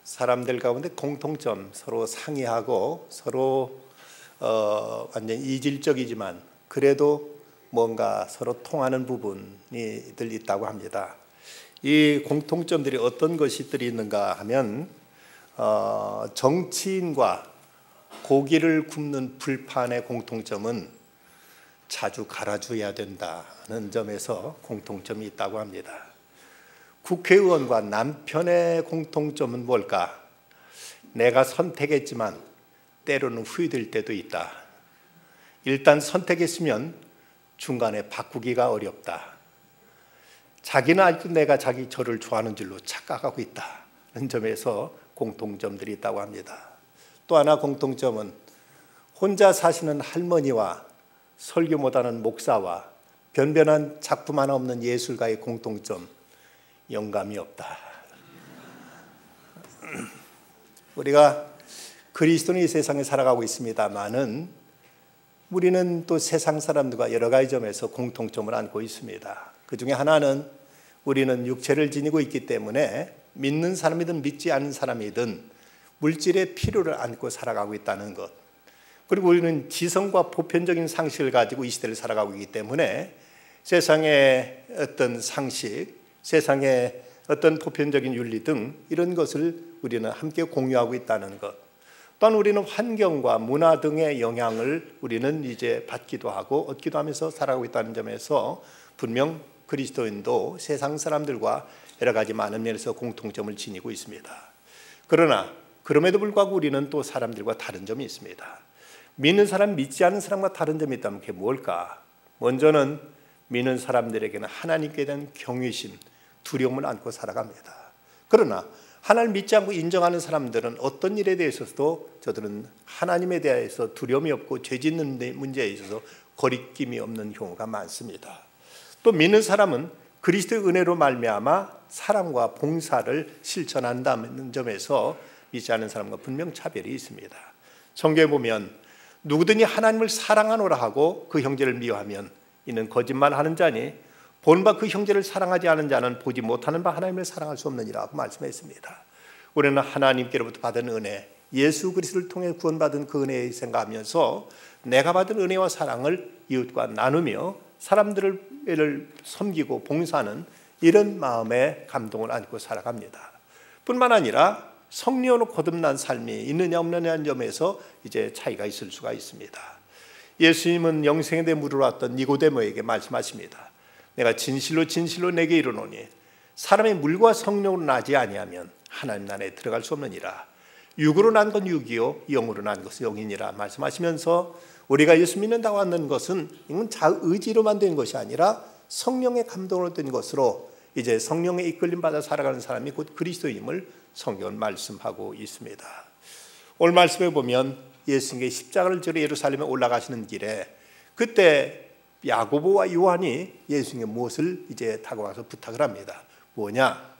사람들 가운데 공통점, 서로 상의하고 서로 완전 이질적이지만 그래도 뭔가 서로 통하는 부분이들 있다고 합니다. 이 공통점들이 어떤 것들이 있는가 하면 정치인과 고기를 굽는 불판의 공통점은 자주 갈아줘야 된다는 점에서 공통점이 있다고 합니다. 국회의원과 남편의 공통점은 뭘까? 내가 선택했지만 때로는 후회될 때도 있다. 일단 선택했으면 중간에 바꾸기가 어렵다. 자기는 아직도 내가 저를 좋아하는 줄로 착각하고 있다는 점에서 공통점들이 있다고 합니다. 또 하나 공통점은 혼자 사시는 할머니와 설교 못하는 목사와 변변한 작품 하나 없는 예술가의 공통점, 영감이 없다. 우리가 그리스도인이 세상에 살아가고 있습니다만은 우리는 또 세상 사람들과 여러 가지 점에서 공통점을 안고 있습니다. 그 중에 하나는 우리는 육체를 지니고 있기 때문에 믿는 사람이든 믿지 않는 사람이든 물질의 필요를 안고 살아가고 있다는 것. 그리고 우리는 지성과 보편적인 상식을 가지고 이 시대를 살아가고 있기 때문에 세상의 어떤 상식, 세상의 어떤 보편적인 윤리 등 이런 것을 우리는 함께 공유하고 있다는 것. 또한 우리는 환경과 문화 등의 영향을 우리는 이제 받기도 하고 얻기도 하면서 살아가고 있다는 점에서 분명 그리스도인도 세상 사람들과 여러 가지 많은 면에서 공통점을 지니고 있습니다. 그러나 그럼에도 불구하고 우리는 또 사람들과 다른 점이 있습니다. 믿는 사람, 믿지 않는 사람과 다른 점이 있다면 그게 뭘까? 먼저는 믿는 사람들에게는 하나님께 대한 경외심, 두려움을 안고 살아갑니다. 그러나 하나님을 믿지 않고 인정하는 사람들은 어떤 일에 대해서도 저들은 하나님에 대해서 두려움이 없고 죄 짓는 문제에 있어서 거리낌이 없는 경우가 많습니다. 또 믿는 사람은 그리스도의 은혜로 말미암아 사랑과 봉사를 실천한다는 점에서 믿지 않는 사람과 분명 차별이 있습니다. 성경에 보면 누구든지 하나님을 사랑하노라 하고 그 형제를 미워하면 이는 거짓말하는 자니 보는 바 그 형제를 사랑하지 않은 자는 보지 못하는 바 하나님을 사랑할 수 없느니라고 말씀했습니다. 우리는 하나님께로부터 받은 은혜, 예수 그리스도를 통해 구원받은 그 은혜에 생각하면서 내가 받은 은혜와 사랑을 이웃과 나누며 사람들을 섬기고 봉사하는 이런 마음의 감동을 안고 살아갑니다. 뿐만 아니라 성령으로 거듭난 삶이 있느냐 없느냐는 점에서 이제 차이가 있을 수가 있습니다. 예수님은 영생에 대해 물어왔던 니고데모에게 말씀하십니다. 내가 진실로 진실로 내게 이르노니 사람이 물과 성령으로 나지 아니하면 하나님 나라에 들어갈 수 없느니라. 육으로 난 건 육이요 영으로 난 것은 영이니라 말씀하시면서 우리가 예수 믿는다고 하는 것은 이건 자의지로만 된 것이 아니라 성령의 감동으로 된 것으로 이제 성령의 이끌림 받아 살아가는 사람이 곧 그리스도임을 성경은 말씀하고 있습니다. 오늘 말씀에 보면 예수님의 십자가를 지러 예루살렘에 올라가시는 길에 그때 야고보와 요한이 예수님의 무엇을 이제 타고 와서 부탁을 합니다. 뭐냐?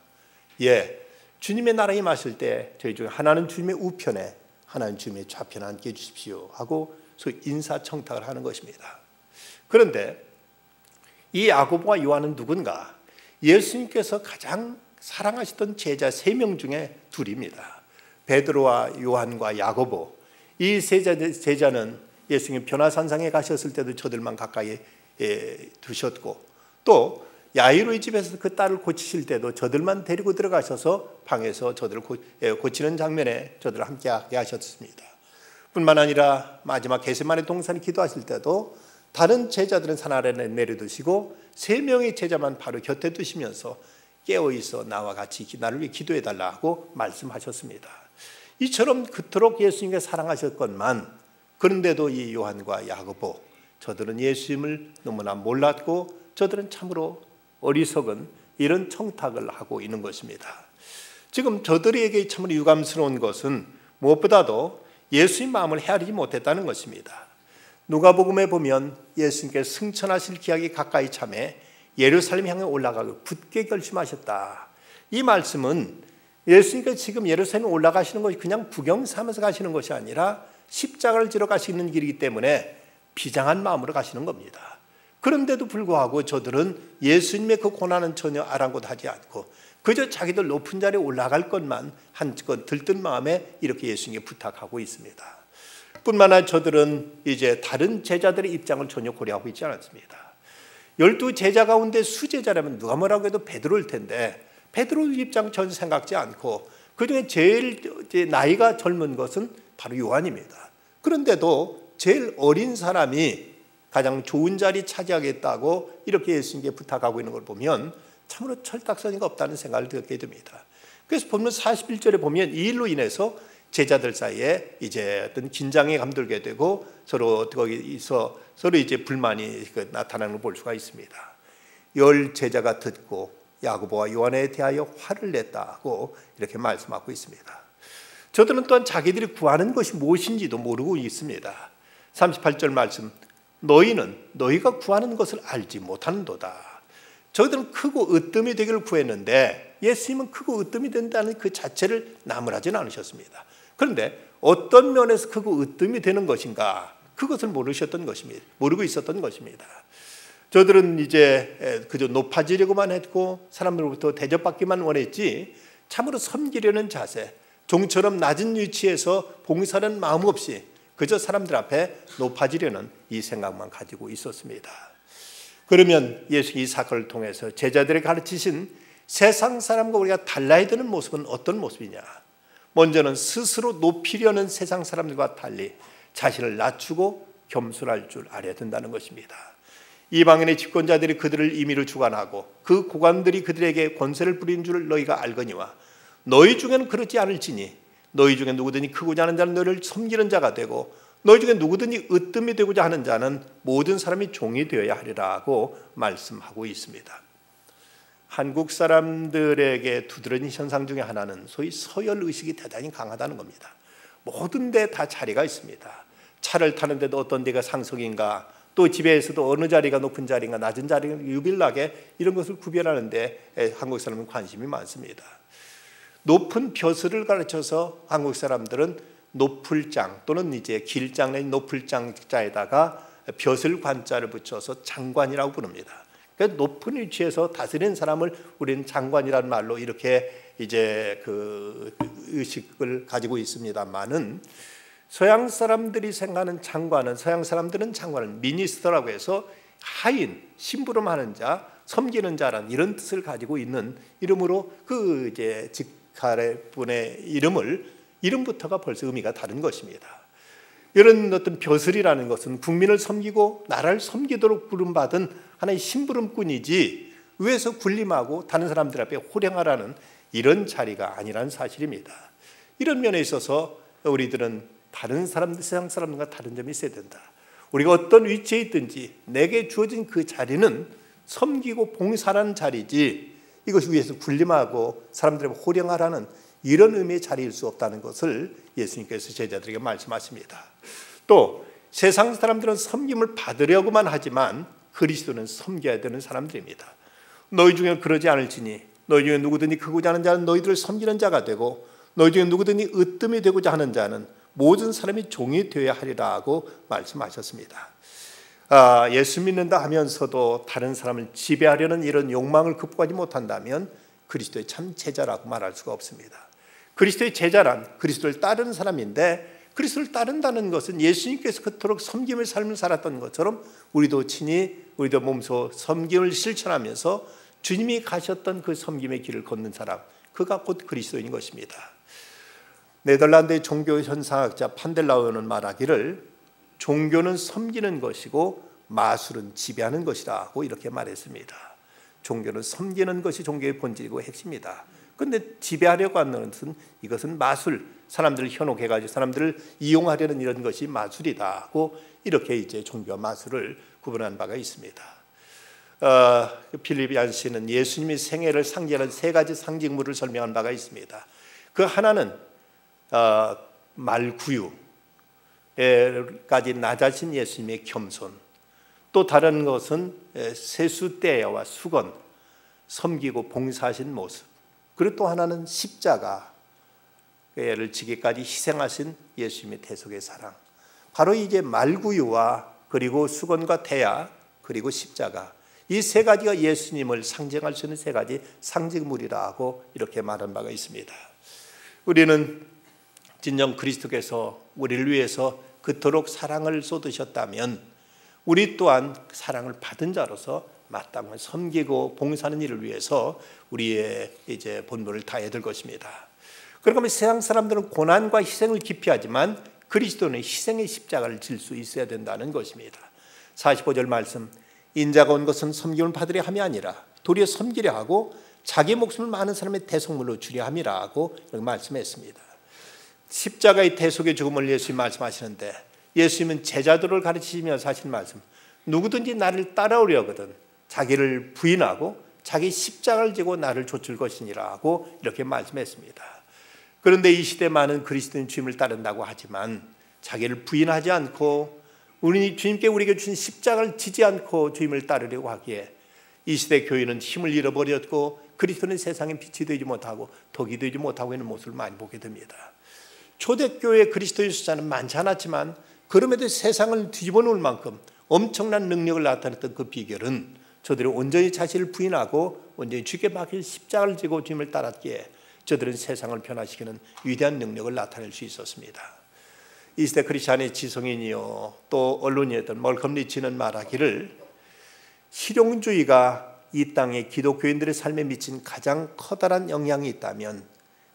주님의 나라에 임하실 때 저희 중에 하나는 주님의 우편에 하나는 주님의 좌편에 앉게 해주십시오 하고 소위 인사청탁을 하는 것입니다. 그런데 이 야고보와 요한은 누군가? 예수님께서 가장 사랑하시던 제자 3명 중에 둘입니다. 베드로와 요한과 야고보. 이 제자는 예수님 변화산상에 가셨을 때도 저들만 가까이 두셨고 또 야이로의 집에서 그 딸을 고치실 때도 저들만 데리고 들어가셔서 방에서 저들을 고치는 장면에 저들을 함께하게 하셨습니다. 뿐만 아니라 마지막 겟세마네 동산에 기도하실 때도 다른 제자들은 산 아래 내려두시고 3명의 제자만 바로 곁에 두시면서 깨어있어 나와 같이 나를 위해 기도해달라 하고 말씀하셨습니다. 이처럼 그토록 예수님께 사랑하셨건만 그런데도 이 요한과 야고보 저들은 예수님을 너무나 몰랐고 저들은 참으로 어리석은 이런 청탁을 하고 있는 것입니다. 지금 저들에게 참으로 유감스러운 것은 무엇보다도 예수님 마음을 헤아리지 못했다는 것입니다. 누가복음에 보면 예수님께 승천하실 기약이 가까이 참에 예루살렘 향해 올라가고 굳게 결심하셨다. 이 말씀은 예수님께서 지금 예루살렘에 올라가시는 것이 그냥 구경 삼아서 가시는 것이 아니라 십자가를 지러 가시는 길이기 때문에 비장한 마음으로 가시는 겁니다. 그런데도 불구하고 저들은 예수님의 그 고난은 전혀 아랑곳하지 않고 그저 자기들 높은 자리에 올라갈 것만 한껏 들뜬 마음에 이렇게 예수님께 부탁하고 있습니다. 뿐만 아니라 저들은 이제 다른 제자들의 입장을 전혀 고려하고 있지 않았습니다. 12 제자 가운데 수제자라면 누가 뭐라고 해도 베드로일 텐데 베드로 입장 전혀 생각지 않고 그중에 제일 나이가 젊은 것은 바로 요한입니다. 그런데도 제일 어린 사람이 가장 좋은 자리 차지하겠다고 이렇게 예수님께 부탁하고 있는 걸 보면 참으로 철딱서니가 없다는 생각을 듣게 됩니다. 그래서 보면 41절에 보면 이 일로 인해서 제자들 사이에 이제 어떤 긴장이 감돌게 되고 서로 거기서 서로 이제 불만이 나타나는 걸 볼 수가 있습니다. 10 제자가 듣고 야고보와 요한에 대하여 화를 냈다고 이렇게 말씀하고 있습니다. 저들은 또한 자기들이 구하는 것이 무엇인지도 모르고 있습니다. 38절 말씀, 너희는 너희가 구하는 것을 알지 못하는도다. 저들은 크고 으뜸이 되기를 구했는데 예수님은 크고 으뜸이 된다는 그 자체를 나무라지는 않으셨습니다. 그런데 어떤 면에서 크고 으뜸이 되는 것인가, 그것을 모르셨던 것입니다. 모르고 있었던 것입니다. 저들은 이제 그저 높아지려고만 했고 사람들로부터 대접받기만 원했지 참으로 섬기려는 자세, 종처럼 낮은 위치에서 봉사하는 마음 없이 그저 사람들 앞에 높아지려는 이 생각만 가지고 있었습니다. 그러면 예수 이 사건을 통해서 제자들이 가르치신 세상 사람과 우리가 달라야 되는 모습은 어떤 모습이냐? 먼저는 스스로 높이려는 세상 사람들과 달리 자신을 낮추고 겸손할 줄 알아야 된다는 것입니다. 이방인의 집권자들이 그들을 임의로 주관하고 그 고관들이 그들에게 권세를 부리는 줄 너희가 알거니와 너희 중에는 그렇지 않을지니 너희 중에 누구든지 크고자 하는 자는 너희를 섬기는 자가 되고 너희 중에 누구든지 으뜸이 되고자 하는 자는 모든 사람이 종이 되어야 하리라고 말씀하고 있습니다. 한국 사람들에게 두드러진 현상 중에 하나는 소위 서열의식이 대단히 강하다는 겁니다. 모든 데 다 자리가 있습니다. 차를 타는데도 어떤 데가 상석인가, 또 집에서도 어느 자리가 높은 자리인가 낮은 자리가 유별나게 이런 것을 구별하는데 한국 사람은 관심이 많습니다. 높은 벼슬을 가르쳐서 한국 사람들은 높을장 또는 이제 길장 내지 높을장자에다가 벼슬 관자를 붙여서 장관이라고 부릅니다. 그러니까 높은 위치에서 다스리는 사람을 우리는 장관이라는 말로 이렇게 이제 그 의식을 가지고 있습니다만은 서양 사람들이 생각하는 장관은, 서양 사람들은 장관을 미니스터라고 해서 하인, 심부름하는 자, 섬기는 자라는 이런 뜻을 가지고 있는 이름으로 그 이제 직할의 분의 이름부터가 벌써 의미가 다른 것입니다. 이런 어떤 벼슬이라는 것은 국민을 섬기고 나라를 섬기도록 부름받은 하나의 심부름꾼이지 위에서 군림하고 다른 사람들 앞에 호령하라는 이런 자리가 아니라는 사실입니다. 이런 면에 있어서 우리들은 다른 사람들, 세상 사람들과 다른 점이 있어야 된다. 우리가 어떤 위치에 있든지 내게 주어진 그 자리는 섬기고 봉사하는 자리지 이것이 위에서 군림하고 사람들에게 호령하라는 이런 의미의 자리일 수 없다는 것을 예수님께서 제자들에게 말씀하십니다. 또 세상 사람들은 섬김을 받으려고만 하지만 그리스도는 섬겨야 되는 사람들입니다. 너희 중에 그러지 않을지니 너희 중에 누구든지 크고자 하는 자는 너희들을 섬기는 자가 되고 너희 중에 누구든지 으뜸이 되고자 하는 자는 모든 사람이 종이 되어야 하리라고 말씀하셨습니다. 예수 믿는다 하면서도 다른 사람을 지배하려는 이런 욕망을 극복하지 못한다면 그리스도의 참 제자라고 말할 수가 없습니다. 그리스도의 제자란 그리스도를 따르는 사람인데 그리스도를 따른다는 것은 예수님께서 그토록 섬김의 삶을 살았던 것처럼 우리도 몸소 섬김을 실천하면서 주님이 가셨던 그 섬김의 길을 걷는 사람, 그가 곧 그리스도인 것입니다. 네덜란드의 종교 현상학자 판델라우는 말하기를 종교는 섬기는 것이고 마술은 지배하는 것이라고 이렇게 말했습니다. 종교는 섬기는 것이 종교의 본질이고 핵심이다. 그런데 지배하려고 하는 것은 이것은 마술, 사람들을 현혹해가지고 사람들을 이용하려는 이런 것이 마술이다고 이렇게 이제 종교와 마술을 구분한 바가 있습니다. 필립 얀시는 예수님의 생애를 상징하는 세 가지 상징물을 설명한 바가 있습니다. 그 하나는 말구유까지 낮아진 예수님의 겸손, 또 다른 것은 세수대야와 수건, 섬기고 봉사하신 모습, 그리고 또 하나는 십자가를 지기까지 희생하신 예수님의 대속의 사랑. 바로 이제 말구유와 그리고 수건과 대야 그리고 십자가, 이 세 가지가 예수님을 상징할 수 있는 세 가지 상징물이라고 이렇게 말한 바가 있습니다. 우리는 진정 그리스도께서 우리를 위해서 그토록 사랑을 쏟으셨다면 우리 또한 사랑을 받은 자로서 마땅히 섬기고 봉사하는 일을 위해서 우리의 이제 본분을 다해야 될 것입니다. 그러면 세상 사람들은 고난과 희생을 기피하지만 그리스도는 희생의 십자가를 질 수 있어야 된다는 것입니다. 45절 말씀, 인자가 온 것은 섬김을 받으려 함이 아니라 도리어 섬기려 하고 자기 목숨을 많은 사람의 대속물로 주려 함이라고 말씀했습니다. 십자가의 대속의 죽음을 예수님 말씀하시는데 예수님은 제자들을 가르치시면서 하신 말씀, 누구든지 나를 따라오려거든 자기를 부인하고 자기 십자가를 지고 나를 좇을 것이니라고 이렇게 말씀했습니다. 그런데 이 시대 많은 그리스도인 주님을 따른다고 하지만 자기를 부인하지 않고 우리 주님께 우리에게 주신 십자가를 지지 않고 주님을 따르려고 하기에 이 시대 교회는 힘을 잃어버렸고 그리스도는 세상에 빛이 되지 못하고 덕이 되지 못하고 있는 모습을 많이 보게 됩니다. 초대교회 그리스도의 숫자는 많지 않았지만 그럼에도 세상을 뒤집어 놓을 만큼 엄청난 능력을 나타냈던 그 비결은 저들이 온전히 자신을 부인하고 온전히 주께 맡길 십자가를 지고 주님을 따랐기에 저들은 세상을 변화시키는 위대한 능력을 나타낼 수 있었습니다. 이 시대 크리스찬의 지성인이요 또 언론이었던 멀컴 리치는 말하기를 실용주의가 이 땅의 기독교인들의 삶에 미친 가장 커다란 영향이 있다면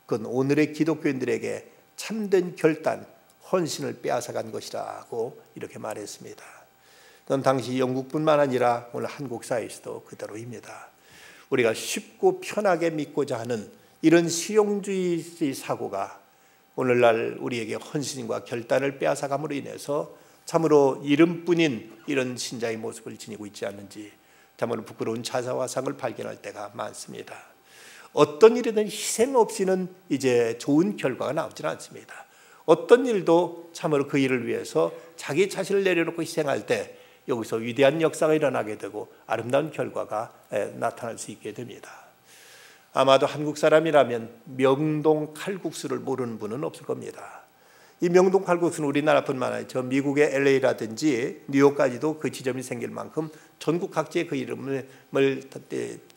그건 오늘의 기독교인들에게 참된 결단, 헌신을 빼앗아간 것이라고 이렇게 말했습니다. 그건 당시 영국뿐만 아니라 오늘 한국 사회에서도 그대로입니다. 우리가 쉽고 편하게 믿고자 하는 이런 실용주의 사고가 오늘날 우리에게 헌신과 결단을 빼앗아감으로 인해서 참으로 이름뿐인 이런 신자의 모습을 지니고 있지 않는지 참으로 부끄러운 자사화상을 발견할 때가 많습니다. 어떤 일이든 희생 없이는 이제 좋은 결과가 나오지는 않습니다. 어떤 일도 참으로 그 일을 위해서 자기 자신을 내려놓고 희생할 때 여기서 위대한 역사가 일어나게 되고 아름다운 결과가 나타날 수 있게 됩니다. 아마도 한국 사람이라면 명동 칼국수를 모르는 분은 없을 겁니다. 이 명동 칼국수는 우리나라뿐만 아니라 저 미국의 LA라든지 뉴욕까지도 그 지점이 생길 만큼 전국 각지에 그 이름을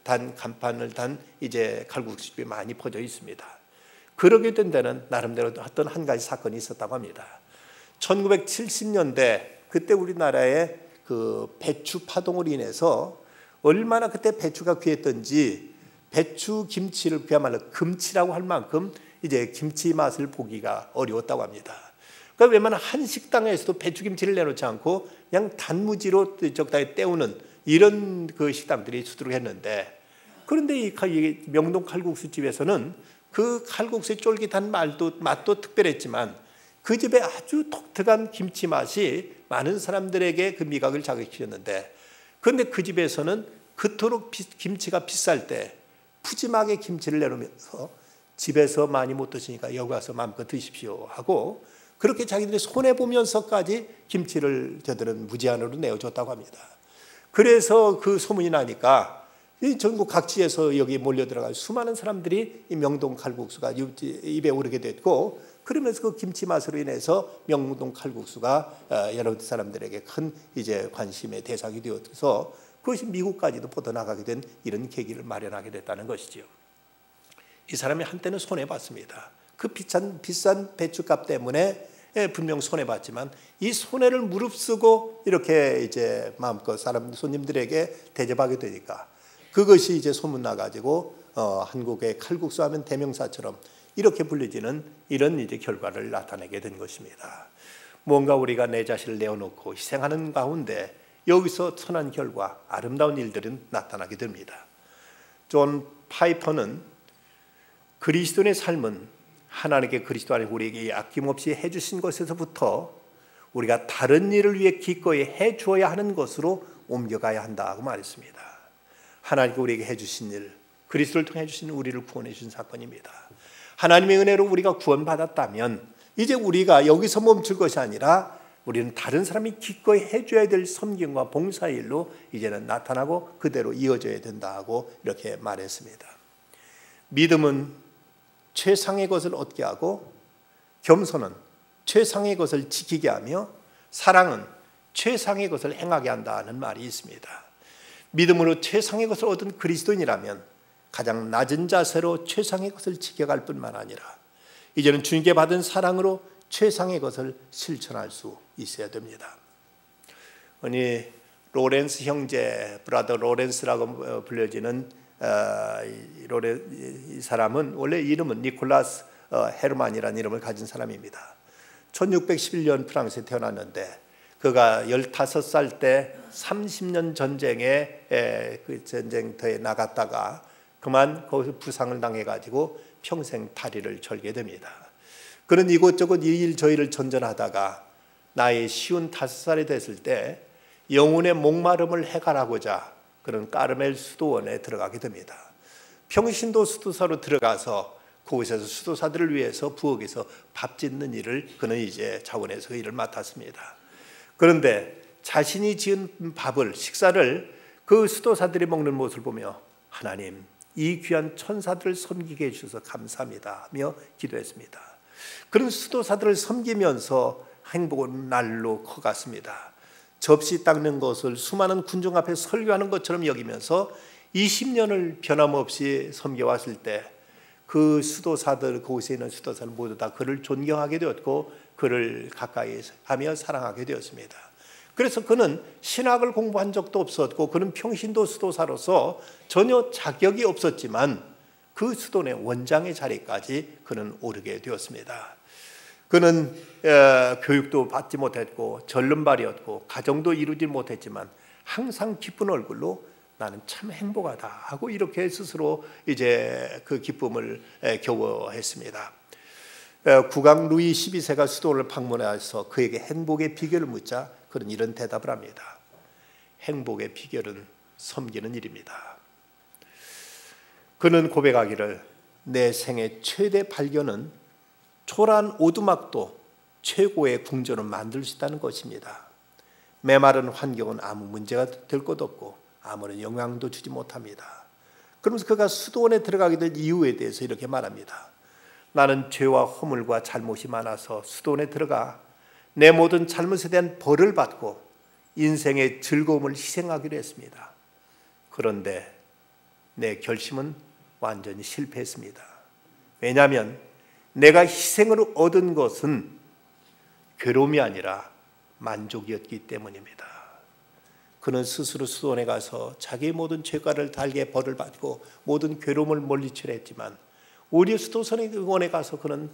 단 간판을 단 이제 칼국수집이 많이 퍼져 있습니다. 그러게 된 데는 나름대로 어떤 한 가지 사건이 있었다고 합니다. 1970년대 그때 우리나라의 그 배추 파동으로 인해서 얼마나 그때 배추가 귀했던지 배추 김치를 그야말로 금치라고 할 만큼 이제 김치 맛을 보기가 어려웠다고 합니다. 그러니까 웬만한 한 식당에서도 배추김치를 내놓지 않고 그냥 단무지로 적당히 때우는 이런 그 식당들이 수두룩했는데 그런데 이 명동 칼국수집에서는 그 칼국수의 쫄깃한 맛도 특별했지만 그 집에 아주 독특한 김치 맛이 많은 사람들에게 그 미각을 자극시켰는데 그런데 그 집에서는 그토록 김치가 비쌀 때 푸짐하게 김치를 내놓으면서 집에서 많이 못 드시니까 여기 와서 마음껏 드십시오 하고 그렇게 자기들이 손해보면서까지 김치를 저들은 무제한으로 내어줬다고 합니다. 그래서 그 소문이 나니까 전국 각지에서 여기 몰려들어가 수많은 사람들이 이 명동 칼국수가 입에 오르게 됐고 그러면서 그 김치 맛으로 인해서 명동 칼국수가 여러 사람들에게 큰 이제 관심의 대상이 되어서 그것이 미국까지도 뻗어나가게 된 이런 계기를 마련하게 됐다는 것이죠. 이 사람이 한때는 손해봤습니다. 그 비싼 배추값 때문에 분명 손해봤지만 이 손해를 무릅쓰고 이렇게 이제 마음껏 손님들에게 대접하게 되니까 그것이 이제 소문나가지고 한국의 칼국수 하면 대명사처럼 이렇게 불리지는 이런 이제 결과를 나타내게 된 것입니다. 뭔가 우리가 내 자신을 내어놓고 희생하는 가운데 여기서 선한 결과, 아름다운 일들은 나타나게 됩니다. 존 파이퍼는 그리스도인의 삶은 하나님께 그리스도 안에 우리에게 아낌없이 해주신 것에서부터 우리가 다른 일을 위해 기꺼이 해주어야 하는 것으로 옮겨가야 한다고 말했습니다. 하나님께 우리에게 해주신 일, 그리스도를 통해 해주신 우리를 구원해 주신 사건입니다. 하나님의 은혜로 우리가 구원받았다면 이제 우리가 여기서 멈출 것이 아니라 우리는 다른 사람이 기꺼이 해줘야 될 섬김과 봉사일로 이제는 나타나고 그대로 이어져야 된다고 이렇게 말했습니다. 믿음은 최상의 것을 얻게 하고 겸손은 최상의 것을 지키게 하며 사랑은 최상의 것을 행하게 한다는 말이 있습니다. 믿음으로 최상의 것을 얻은 그리스도인이라면 가장 낮은 자세로 최상의 것을 지켜갈 뿐만 아니라 이제는 주님께 받은 사랑으로 최상의 것을 실천할 수 있어야 됩니다. 아니 로렌스 형제, 브라더 로렌스라고 불려지는 이 사람은 원래 이름은 니콜라스 헤르만이라는 이름을 가진 사람입니다. 1611년 프랑스에 태어났는데 그가 15살 때 30년 전쟁에 그 전쟁터에 나갔다가 그만 거기서 부상을 당해가지고 평생 다리를 절게 됩니다. 그는 이곳저곳 이 일 저 일을 전전하다가 나이 55살이 됐을 때 영혼의 목마름을 해결하고자 그는 까르멜 수도원에 들어가게 됩니다. 평신도 수도사로 들어가서 그곳에서 수도사들을 위해서 부엌에서 밥 짓는 일을 그는 이제 자원에서 그 일을 맡았습니다. 그런데 자신이 지은 밥을, 식사를 그 수도사들이 먹는 모습을 보며 하나님, 이 귀한 천사들을 섬기게 해주셔서 감사합니다 하며 기도했습니다. 그런 수도사들을 섬기면서 행복은 날로 커갔습니다. 접시 닦는 것을 수많은 군중 앞에 설교하는 것처럼 여기면서 20년을 변함없이 섬겨왔을 때 그 수도사들, 그곳에 있는 수도사들 모두 다 그를 존경하게 되었고 그를 가까이 하며 사랑하게 되었습니다. 그래서 그는 신학을 공부한 적도 없었고 그는 평신도 수도사로서 전혀 자격이 없었지만 그 수도원의 원장의 자리까지 그는 오르게 되었습니다. 그는 교육도 받지 못했고 절름발이었고 가정도 이루지 못했지만 항상 기쁜 얼굴로 나는 참 행복하다 하고 이렇게 스스로 이제 그 기쁨을 경험했습니다. 국왕 루이 12세가 수도원을 방문해서 그에게 행복의 비결을 묻자 그는 이런 대답을 합니다. 행복의 비결은 섬기는 일입니다. 그는 고백하기를 내 생애 최대 발견은 초라한 오두막도 최고의 궁전을 만들 수 있다는 것입니다. 메마른 환경은 아무 문제가 될 것 없고 아무런 영향도 주지 못합니다. 그러면서 그가 수도원에 들어가게 된 이유에 대해서 이렇게 말합니다. 나는 죄와 허물과 잘못이 많아서 수도원에 들어가 내 모든 잘못에 대한 벌을 받고 인생의 즐거움을 희생하기로 했습니다. 그런데 내 결심은 완전히 실패했습니다. 왜냐하면 내가 희생으로 얻은 것은 괴로움이 아니라 만족이었기 때문입니다. 그는 스스로 수도원에 가서 자기의 모든 죄가를 달게 벌을 받고 모든 괴로움을 물리치려 했지만 오히려 수도원에 가서 그는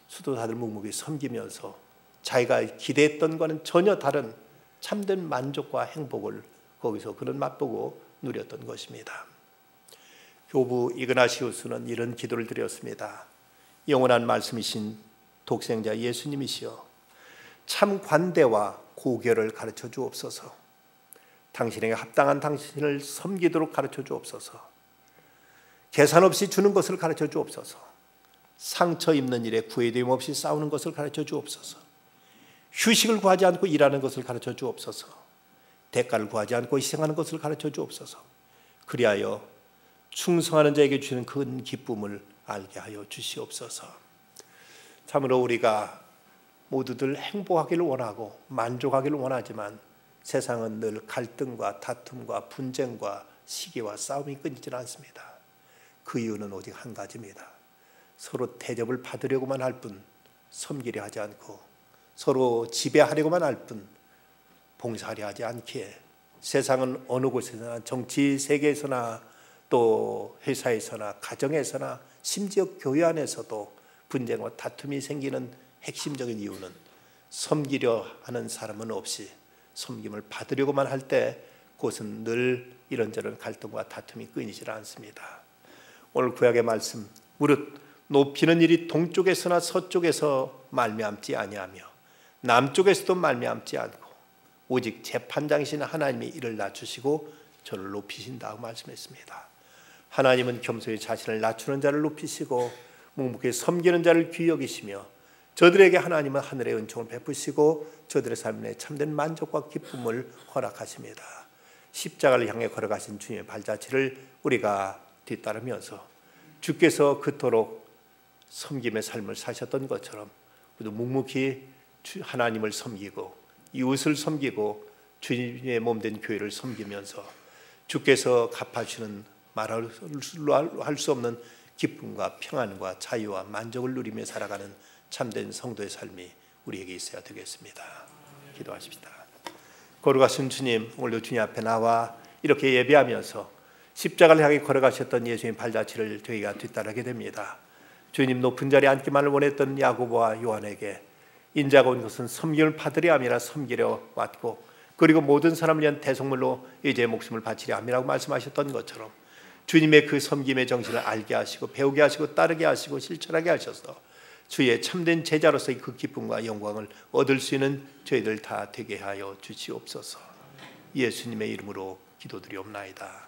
수도사들 묵묵히 섬기면서 자기가 기대했던 것과는 전혀 다른 참된 만족과 행복을 거기서 그는 맛보고 누렸던 것입니다. 교부 이그나시우스는 이런 기도를 드렸습니다. 영원한 말씀이신 독생자 예수님이시여 참 관대와 고결을 가르쳐 주옵소서. 당신에게 합당한 당신을 섬기도록 가르쳐 주옵소서. 계산 없이 주는 것을 가르쳐 주옵소서. 상처 입는 일에 구애됨 없이 싸우는 것을 가르쳐 주옵소서. 휴식을 구하지 않고 일하는 것을 가르쳐 주옵소서. 대가를 구하지 않고 희생하는 것을 가르쳐 주옵소서. 그리하여 충성하는 자에게 주는 큰 기쁨을 알게 하여 주시옵소서. 참으로 우리가 모두들 행복하기를 원하고 만족하기를 원하지만 세상은 늘 갈등과 다툼과 분쟁과 시기와 싸움이 끊이질 않습니다. 그 이유는 오직 한 가지입니다. 서로 대접을 받으려고만 할 뿐 섬기려 하지 않고 서로 지배하려고만 할 뿐 봉사하려 하지 않기에 세상은 어느 곳에서나 정치 세계에서나 또 회사에서나 가정에서나 심지어 교회 안에서도 분쟁과 다툼이 생기는 핵심적인 이유는 섬기려 하는 사람은 없이 섬김을 받으려고만 할 때 그것은 늘 이런저런 갈등과 다툼이 끊이질 않습니다. 오늘 구약의 말씀 무릇 높이는 일이 동쪽에서나 서쪽에서 말미암지 아니하며 남쪽에서도 말미암지 않고 오직 재판장이신 하나님이 이를 낮추시고 저를 높이신다고 말씀했습니다. 하나님은 겸손히 자신을 낮추는 자를 높이시고 묵묵히 섬기는 자를 귀히 여기시며 저들에게 하나님은 하늘의 은총을 베푸시고 저들의 삶에 참된 만족과 기쁨을 허락하십니다. 십자가를 향해 걸어가신 주님의 발자취를 우리가 뒤따르면서 주께서 그토록 섬김의 삶을 사셨던 것처럼 우리도 묵묵히 하나님을 섬기고 이웃을 섬기고 주님의 몸된 교회를 섬기면서 주께서 갚아주는 말할 수 없는 기쁨과 평안과 자유와 만족을 누리며 살아가는 참된 성도의 삶이 우리에게 있어야 되겠습니다. 기도하십시다. 거룩하신 주님, 오늘도 주님 앞에 나와 이렇게 예배하면서 십자가를 향해 걸어가셨던 예수님 발자취를 저희가 뒤따르게 됩니다. 주님 높은 자리에 앉기만을 원했던 야고보와 요한에게 인자가 온 것은 섬김을 받으려 함이라 섬기려 왔고, 그리고 모든 사람을 위한 대속물로 이제 목숨을 바치려 함이라고 말씀하셨던 것처럼 주님의 그 섬김의 정신을 알게 하시고 배우게 하시고 따르게 하시고 실천하게 하셔서 주의 참된 제자로서의 그 기쁨과 영광을 얻을 수 있는 저희들 다 되게 하여 주시옵소서. 예수님의 이름으로 기도드리옵나이다.